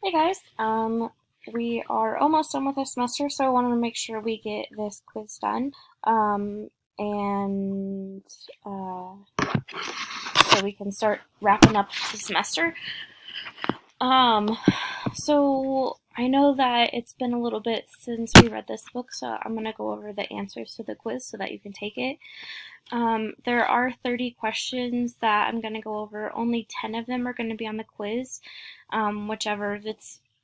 Hey guys, we are almost done with the semester, so I wanted to make sure we get this quiz done, and so we can start wrapping up the semester. Um, so I know that it's been a little bit since we read this book, so I'm gonna go over the answers to the quiz so that you can take it. There are 30 questions that I'm going to go over. Only 10 of them are going to be on the quiz. Whichever,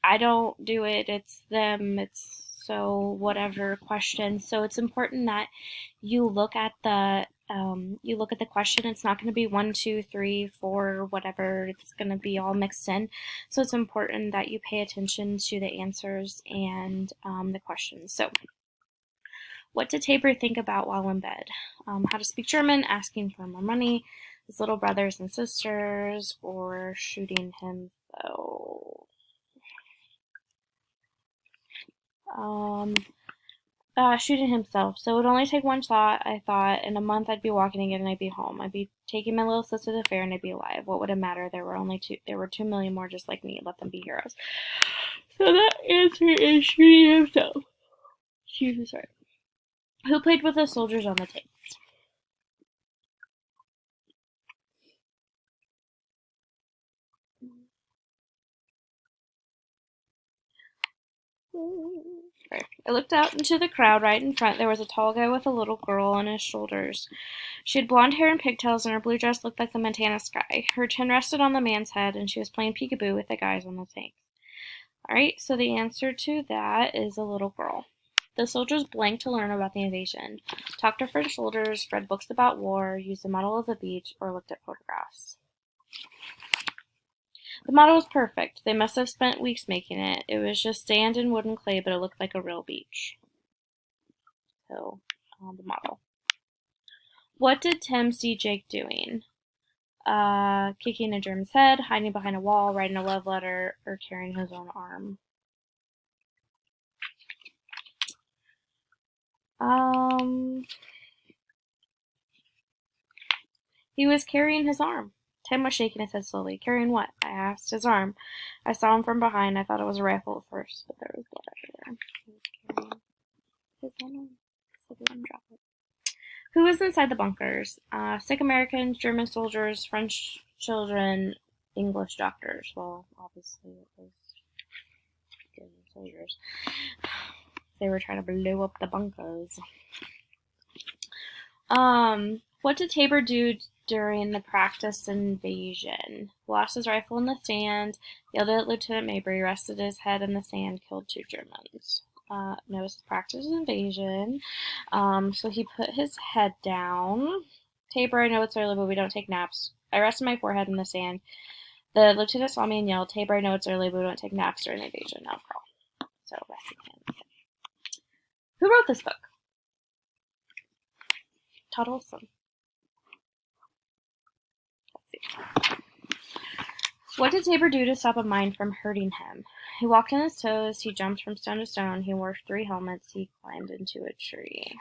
I don't do it, it's them, it's so whatever question. So it's important that you look at the question. It's not going to be one, two, three, four, whatever. It's going to be all mixed in. So it's important that you pay attention to the answers and the questions. So what did Tabor think about while in bed? How to speak German, asking for more money, his little brothers and sisters, or shooting himself. Shooting himself. So it would only take one shot. I thought in a month I'd be walking again and I'd be home. I'd be taking my little sister to the fair and I'd be alive. What would it matter? There were 2 million more just like me. Let them be heroes. So that answer is shooting himself. Jesus, sorry. Who played with the soldiers on the tanks? I looked out into the crowd right in front. There was a tall guy with a little girl on his shoulders. She had blonde hair and pigtails, and her blue dress looked like the Montana sky. Her chin rested on the man's head, and she was playing peekaboo with the guys on the tank. Alright, so the answer to that is a little girl. The soldiers blanked to learn about the invasion, talked to French soldiers, read books about war, used the model of the beach, or looked at photographs. The model was perfect. They must have spent weeks making it. It was just sand and wood and clay, but it looked like a real beach. So, the model. What did Tim see Jake doing? Kicking a German's head, hiding behind a wall, writing a love letter, or carrying his own arm. He was carrying his arm. Tim was shaking his head slowly. Carrying what? I asked. His arm. I saw him from behind. I thought it was a rifle at first, but there was blood everywhere. He was carrying his own arm. So they didn't drop it. Who was inside the bunkers? Sick Americans, German soldiers, French children, English doctors. Well, obviously it was German soldiers. They were trying to blow up the bunkers. What did Tabor do during the practice invasion? Lost his rifle in the sand, yelled at Lieutenant Mabry, rested his head in the sand, killed 2 Germans. Notice practice invasion. So he put his head down. Tabor, I know it's early, but we don't take naps. I rested my forehead in the sand. The lieutenant saw me and yelled, Tabor, I know it's early, but we don't take naps during the invasion. Now crawl. So resting in the sand. Who wrote this book? Todd Olson. Let's see. What did Tabor do to stop a mine from hurting him? He walked on his toes, he jumped from stone to stone, he wore 3 helmets, he climbed into a tree.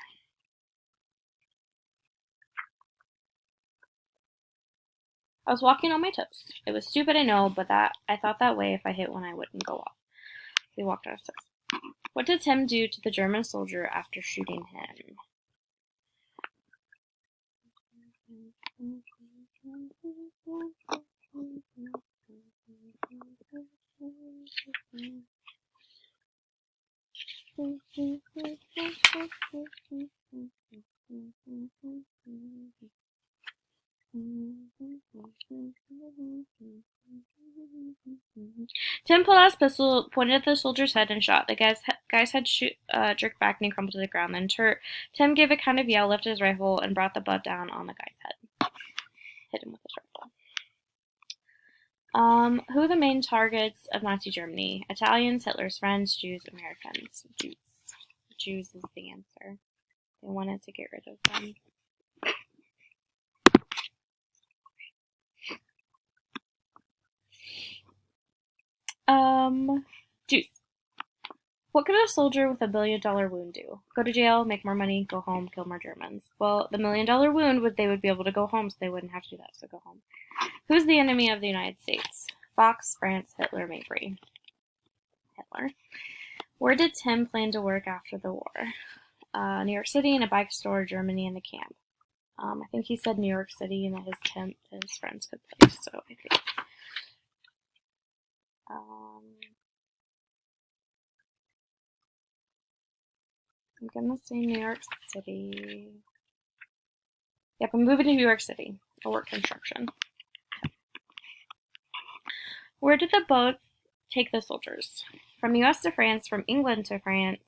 I was walking on my toes. It was stupid, I know, but I thought that way if I hit one I wouldn't go off. He walked on his toes. What did Tim do to the German soldier after shooting him? Tim pulled out his pistol, pointed at the soldier's head, and shot. The guy's head jerked back and he crumpled to the ground. Then Tim gave a kind of yell, lifted his rifle, and brought the butt down on the guy's head. Hit him with his rifle. Who are the main targets of Nazi Germany? Italians, Hitler's friends, Jews, Americans. Jews. Jews is the answer. They wanted to get rid of them. Jews. What could a soldier with a $1 billion wound do? Go to jail, make more money, go home, kill more Germans. Well, the $1 million wound, they would be able to go home, so they wouldn't have to do that, so go home. Who's the enemy of the United States? Fox, France, Hitler, Mabry. Hitler. Where did Tim plan to work after the war? New York City, in a bike store, Germany, in the camp. I think he said New York City and that his friends could play, so I think. I'm gonna say New York City. Yep, I'm moving to New York City. I'll work construction. Where did the boat take the soldiers? From the US to France, from England to France,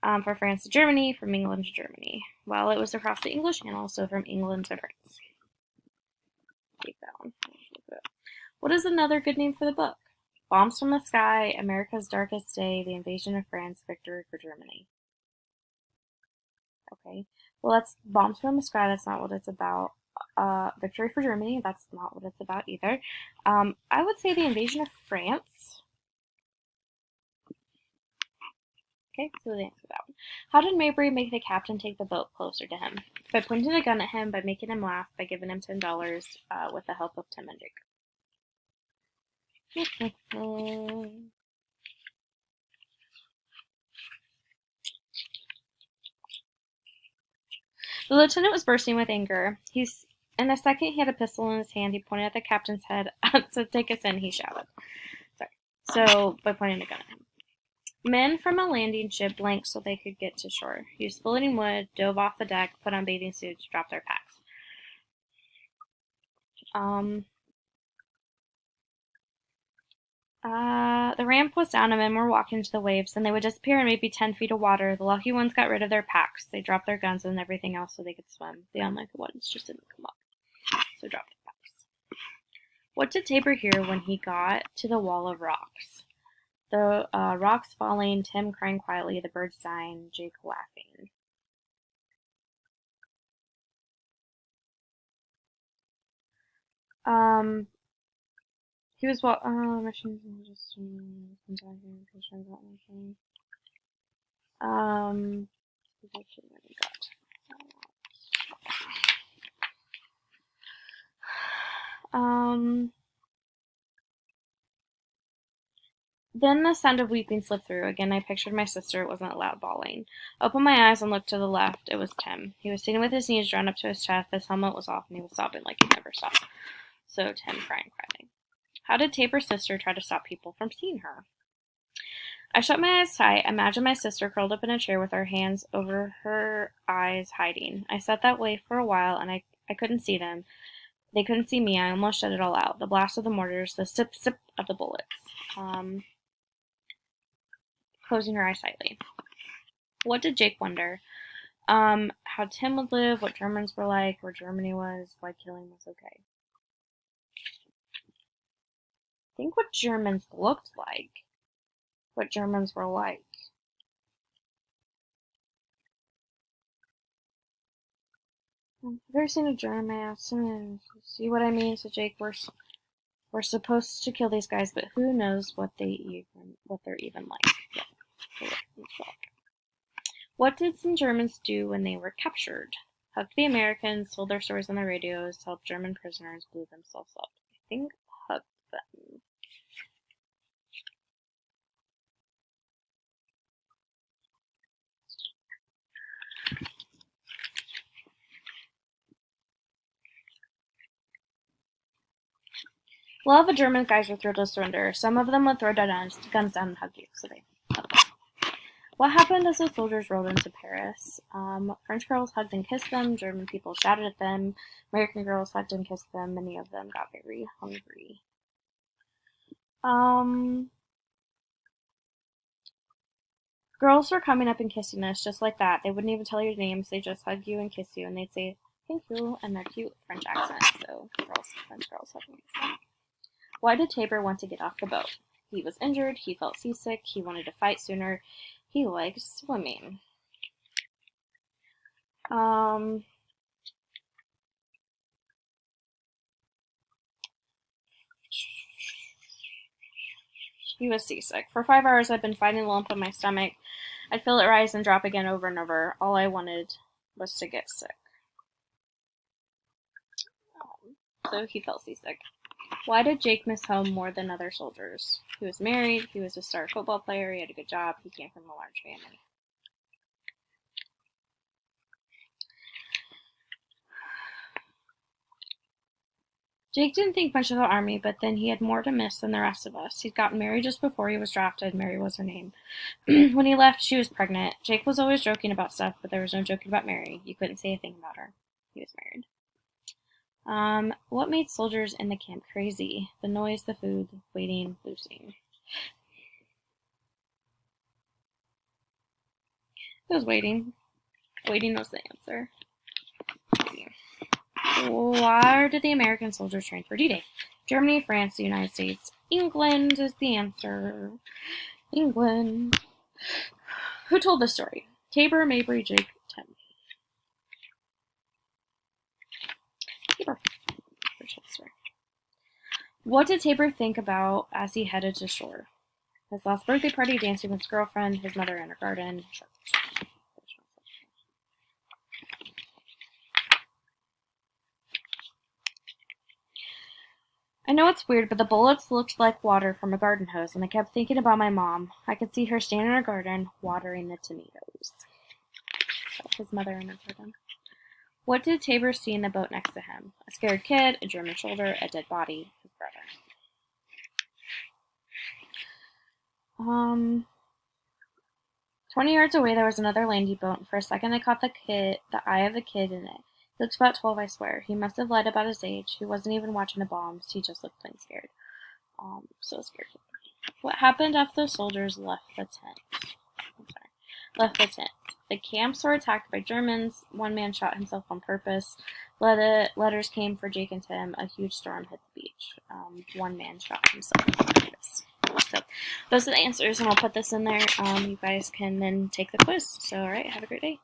from France to Germany, from England to Germany. Well, it was across the English Channel, so from England to France. Take that one. What is another good name for the book? Bombs from the Sky, America's Darkest Day, The Invasion of France, Victory for Germany. Okay, well, that's Bombs from the Sky. That's not what it's about. Victory for Germany. That's not what it's about either. I would say The Invasion of France. Okay, so the answer to that one. How did Maybury make the captain take the boat closer to him? By pointing a gun at him, by making him laugh, by giving him $10, with the help of Tim and Jake. The lieutenant was bursting with anger. In a second, he had a pistol in his hand. He pointed at the captain's head. So take us in, he shouted. So by pointing a gun at him. Men from a landing ship blanked so they could get to shore. Used splitting wood, dove off the deck, put on bathing suits, dropped their packs. The ramp was down and men were walking into the waves, and they would disappear in maybe 10 feet of water. The lucky ones got rid of their packs. They dropped their guns and everything else so they could swim. The unlucky ones just didn't come up, so dropped their packs. What did Tabor hear when he got to the wall of rocks? The rocks falling, Tim crying quietly, the birds dying, Jake laughing. He was missions and just Then the sound of weeping slipped through. Again, I pictured my sister. It wasn't loud bawling. I opened my eyes and looked to the left. It was Tim. He was sitting with his knees drawn up to his chest. His helmet was off, and he was sobbing like he never stopped. So Tim crying quietly. How did Tabor's sister try to stop people from seeing her? I shut my eyes tight. Imagined my sister curled up in a chair with her hands over her eyes, hiding. I sat that way for a while, and I couldn't see them. They couldn't see me. I almost shut it all out. The blast of the mortars, the sip of the bullets. Closing her eyes tightly. What did Jake wonder? How Tim would live, what Germans were like, where Germany was, why killing was okay. Think what Germans looked like. What Germans were like. I've never seen a German. See what I mean? So Jake, we're supposed to kill these guys, but who knows what they're even like. Yeah. What did some Germans do when they were captured? Hugged the Americans, told their stories on the radios, helped German prisoners, blew themselves up. I think hugged them. A lot of the German guys were thrilled to surrender. Some of them would throw guns down and hug you, so they hugged them. What happened as the soldiers rolled into Paris? French girls hugged and kissed them. German people shouted at them. American girls hugged and kissed them. Many of them got very hungry. Girls were coming up and kissing us just like that. They wouldn't even tell your names. They just hug you and kiss you, and they'd say thank you in their cute French accent. So French girls hugged and kissed them. Why did Tabor want to get off the boat? He was injured. He felt seasick. He wanted to fight sooner. He liked swimming. He was seasick. For 5 hours, I'd been fighting a lump in my stomach. I'd feel it rise and drop again over and over. All I wanted was to get sick. So he felt seasick. Why did Jake miss home more than other soldiers? He was married, he was a star football player, he had a good job, he came from a large family. Jake didn't think much of the Army, but then he had more to miss than the rest of us. He'd gotten married just before he was drafted. Mary was her name. When he left, she was pregnant. Jake was always joking about stuff, but there was no joking about Mary. You couldn't say a thing about her. He was married. What made soldiers in the camp crazy? The noise, the food, waiting, losing. It was waiting. Waiting was the answer. Waiting. Why did the American soldiers train for D-Day? Germany, France, the United States. England is the answer. England. Who told this story? Tabor, Mabry, Jake, Tim. Tabor. Who told the story? What did Tabor think about as he headed to shore? His last birthday party, dancing with his girlfriend, his mother in her garden, church. I know it's weird, but the bullets looked like water from a garden hose, and I kept thinking about my mom. I could see her standing in her garden, watering the tomatoes. His mother in her garden. What did Tabor see in the boat next to him? A scared kid, a German soldier, a dead body, his brother. 20 yards away, there was another landing boat, and for a second I caught the eye of the kid in it. He looks about 12, I swear. He must have lied about his age. He wasn't even watching the bombs. He just looked plain scared. So scared. What happened after the soldiers left the tent? Left the tent. The camps were attacked by Germans. One man shot himself on purpose. Letters came for Jake and Tim. A huge storm hit the beach. One man shot himself on purpose. So those are the answers, and I'll put this in there. You guys can then take the quiz. So, all right, have a great day.